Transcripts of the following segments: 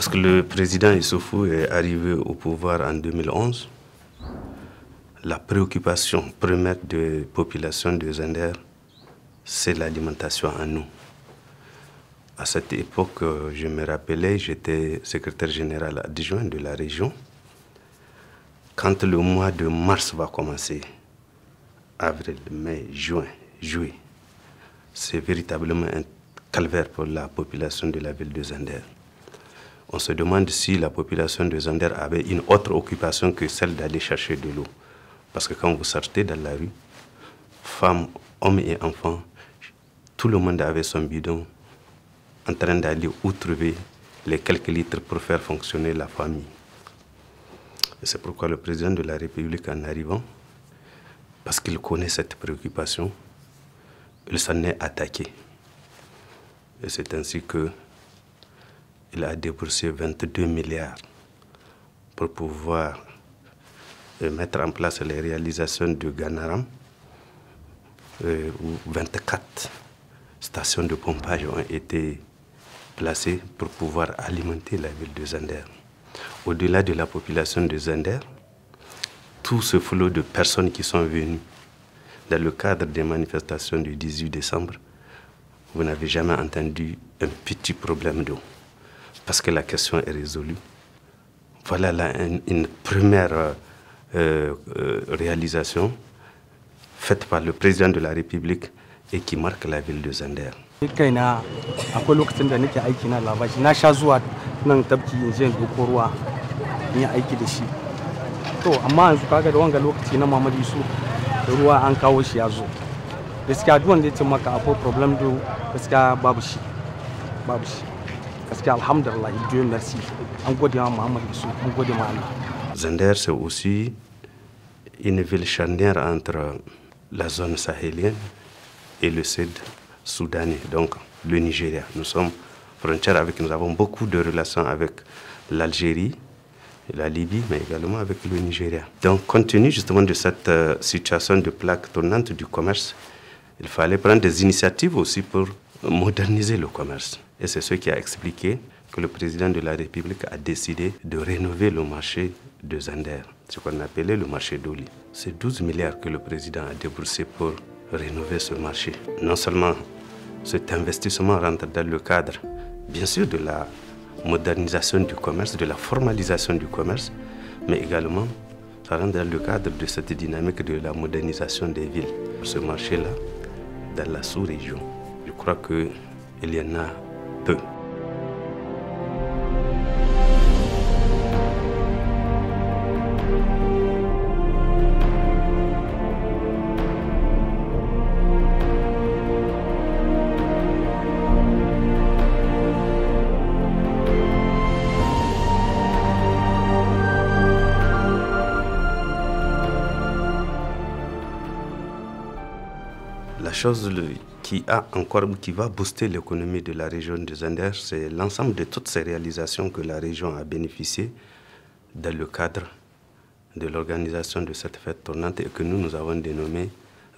Lorsque le président Issoufou est arrivé au pouvoir en 2011, la préoccupation première des populations de Zinder, c'est l'alimentation en eau. À cette époque, je me rappelais, j'étais secrétaire général adjoint de la région. Quand le mois de mars va commencer, avril, mai, juin, juillet, c'est véritablement un calvaire pour la population de la ville de Zinder. On se demande si la population de Zinder avait une autre occupation que celle d'aller chercher de l'eau. Parce que quand vous sortez dans la rue, femmes, hommes et enfants, tout le monde avait son bidon en train d'aller où trouver les quelques litres pour faire fonctionner la famille. Et c'est pourquoi le président de la République, en arrivant, parce qu'il connaît cette préoccupation, il s'en est attaqué. Et c'est ainsi qu'il a déboursé 22 milliards pour pouvoir mettre en place les réalisations de Ganaram, où 24 stations de pompage ont été placées pour pouvoir alimenter la ville de Zinder. Au-delà de la population de Zinder, tout ce flot de personnes qui sont venues dans le cadre des manifestations du 18 décembre, vous n'avez jamais entendu un petit problème d'eau, parce que la question est résolue. Voilà là une première réalisation faite par le président de la République et qui marque la ville de Zinder. kaina akwai lokacin da nake aiki na labashi na sha zuwa nan tabki in je doko ruwa in aiki da shi to amma yanzu kaga da wanga lokaci na Mamadu Yusuf ruwa an kawo shi ya zo gaskiya duk wanda ya ce maka akwai problem do gaskiya babu shi gaskiya alhamdulillah Dieu merci an gode ma Mamadu Yusuf an gode ma Allah. Zinder, c'est aussi une ville charnière entre la zone sahélienne et le sud soudanais, donc le Nigeria. Nous sommes frontières nous avons beaucoup de relations avec l'Algérie, la Libye, mais également avec le Nigeria. Donc, compte tenu justement de cette situation de plaque tournante du commerce, il fallait prendre des initiatives aussi pour moderniser le commerce. Et c'est ce qui a expliqué que le président de la République a décidé de rénover le marché de Zinder, ce qu'on appelait le marché d'Oli. C'est 12 milliards que le président a déboursé pour rénover ce marché. Non seulement cet investissement rentre dans le cadre, bien sûr, de la modernisation du commerce, de la formalisation du commerce, mais également, ça rentre dans le cadre de cette dynamique de la modernisation des villes. Ce marché-là, dans la sous-région, je crois qu'il y en a peu. La chose qui va booster l'économie de la région de Zinder, c'est l'ensemble de toutes ces réalisations que la région a bénéficié dans le cadre de l'organisation de cette fête tournante et que nous avons dénommée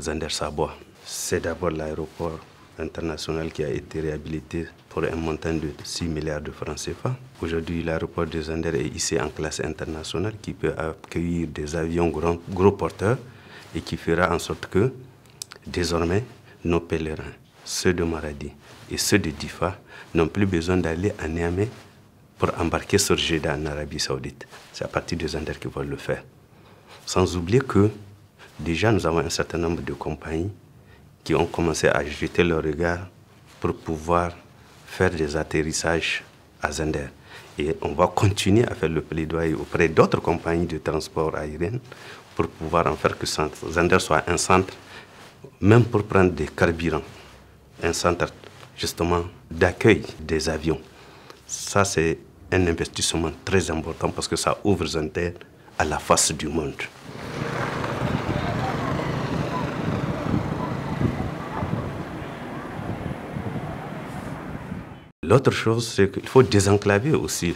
Zinder Sabois. C'est d'abord l'aéroport international qui a été réhabilité pour un montant de 6 milliards de francs CFA. Aujourd'hui, l'aéroport de Zinder est hissé en classe internationale qui peut accueillir des avions gros porteurs et qui fera en sorte que désormais, nos pèlerins, ceux de Maradi et ceux de Difa, n'ont plus besoin d'aller à Niamey pour embarquer sur Jeddah en Arabie Saoudite. C'est à partir de Zinder qu'ils vont le faire. Sans oublier que déjà nous avons un certain nombre de compagnies qui ont commencé à jeter leur regard pour pouvoir faire des atterrissages à Zinder. Et on va continuer à faire le plaidoyer auprès d'autres compagnies de transport aérien pour pouvoir en faire que Zinder soit un centre, même pour prendre des carburants, un centre justement d'accueil des avions. Ça, c'est un investissement très important parce que ça ouvre Zinder à la face du monde. L'autre chose, c'est qu'il faut désenclaver aussi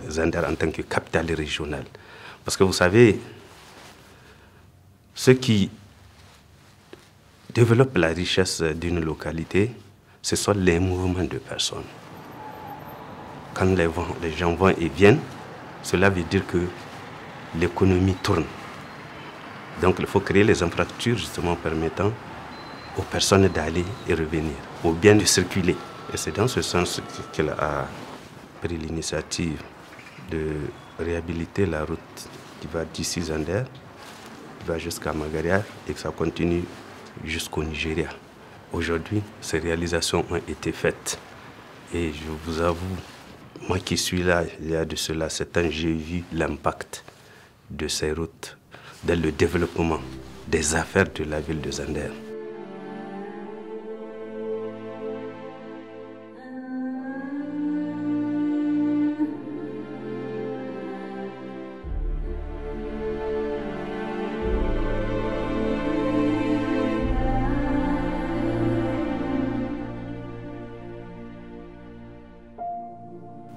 Zinder en tant que capitale régionale. Parce que vous savez, ce qui développe la richesse d'une localité, ce sont les mouvements de personnes. quand les gens vont et viennent, cela veut dire que l'économie tourne. Donc il faut créer les infrastructures justement permettant aux personnes d'aller et revenir, aux biens de circuler. Et c'est dans ce sens qu'elle a pris l'initiative de réhabiliter la route qui va d'ici Zander, qui va jusqu'à Magaria et que ça continue jusqu'au Nigeria. Aujourd'hui, ces réalisations ont été faites. Et je vous avoue, moi qui suis là, il y a de cela 7 ans, j'ai vu l'impact de ces routes dans le développement des affaires de la ville de Zander.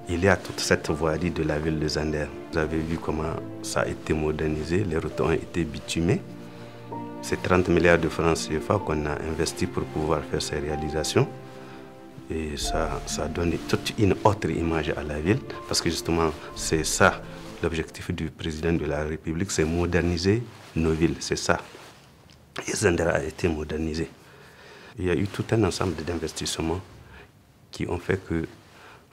Il y a toute cette voirie de la ville de Zander. Vous avez vu comment ça a été modernisé, les routes ont été bitumées. C'est 30 milliards de francs CFA qu'on a investi pour pouvoir faire ces réalisations. Et ça donne toute une autre image à la ville, parce que justement, c'est ça l'objectif du président de la République, c'est moderniser nos villes, c'est ça. Et Zander a été modernisé. Il y a eu tout un ensemble d'investissements qui ont fait que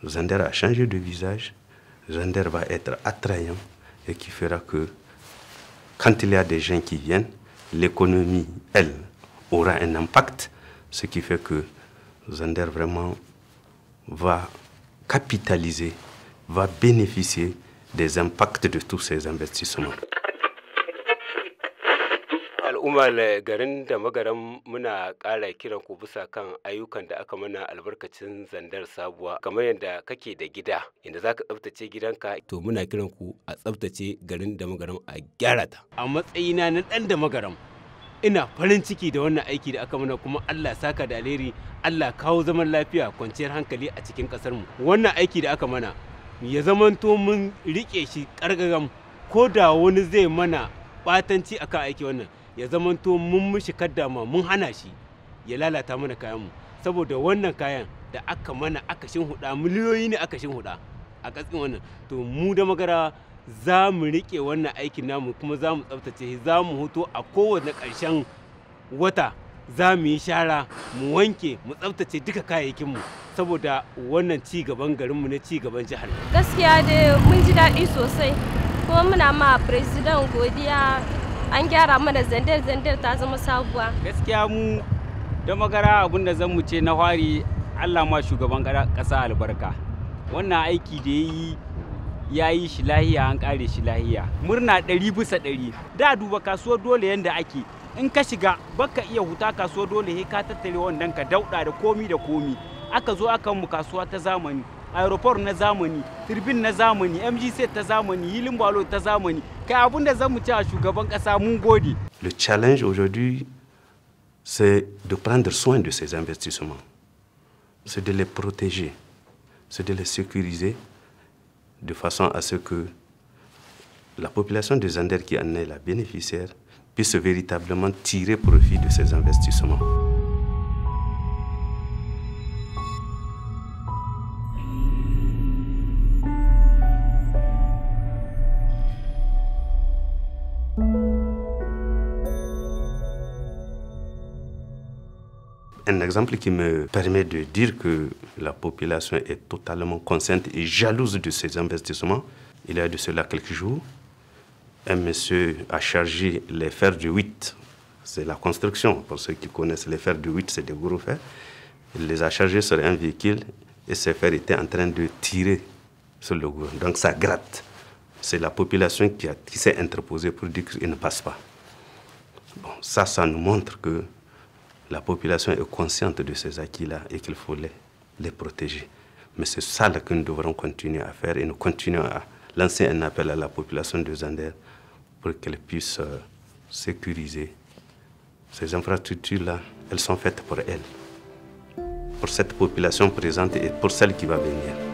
Zander a changé de visage, Zander va être attrayant et qui fera que quand il y a des gens qui viennent, l'économie, elle, aura un impact, ce qui fait que Zander vraiment va capitaliser, va bénéficier des impacts de tous ces investissements. Al'ummar garin da magaram muna ƙara kiran ku bisa kan ayyukan da aka mana albarkacin Zandar sabuwa, kamar yadda kake da gida inda za ka tsaftace gidanka, to muna kiran ku a tsaftace garin da magaram a gyara ta. A matsayina na ɗan da magaram ina farin ciki da wannan aiki da aka mana, kuma Allah saka da alheri, Allah kawo zaman lafiya, kwanciyar hankali a cikin ƙasarmu. Wannan aiki da aka mana ya zamanto mun riƙe shi ƙarƙaram, ko da wani zai mana ɓatanci akan aiki wannan, ya zamanto mun mishi kaddama, mun hana shi ya lalata mana kayanmu, saboda wannan kayan da aka mana aka shinhuda, miliyoyi ne aka shinhuda a ƙasin wannan. To mu da magara za mu riƙe wannan aikin namu, kuma za mu tsaftace, za mu hoto a kowane ƙarshen wata, za mu yi shara, mu wanke, mu tsaftace duka kayayyakinmu, saboda wannan ci gaban garinmu ne, ci gaban jihar. Gaskiya dai mun ji daɗi sosai, kuma muna ma president godiya, an gyara mana Zandar ta zama sabuwa. Gaskiya mu da magara abinda zan mu ce na fari, Allah ma shugaban ƙasa albarka. Wannan aiki da ya yi shi lahiya, an ƙare shi lahiya. Murna 100%. Da duba kasuwar dole yanda ake, in ka shiga baka iya huta kasuwar dole, he ka tattare wannan ka dauɗa da komi da komi. Aka zo aka mu kasuwa ta zamani, aeroport na zamani, turbin na zamani, MGC ta zamani, hilin balo ta zamani. Kai abin da zan mu ci a shugaban ƙasa mun gode. Le challenge aujourd'hui, c'est de prendre soin de ces investissements. C'est de les protéger, c'est de les sécuriser de façon à ce que la population de Zander qui en est la bénéficiaire puisse véritablement tirer profit de ces investissements. Un exemple qui me permet de dire que la population est totalement consciente et jalouse de ces investissements. Il y a de cela quelques jours, un monsieur a chargé les fers de 8. C'est la construction, pour ceux qui connaissent les fers de 8, c'est des gros fers. Il les a chargés sur un véhicule et ces fers étaient en train de tirer sur le gros. Donc ça gratte. C'est la population qui s'est interposée pour dire qu'il ne passe pas. Bon, ça nous montre que la population est consciente de ces acquis-là et qu'il faut les protéger. Mais c'est ça que nous devrons continuer à faire, et nous continuons à lancer un appel à la population de Zander pour qu'elle puisse sécuriser ces infrastructures-là. Elles sont faites pour elle, pour cette population présente et pour celle qui va venir.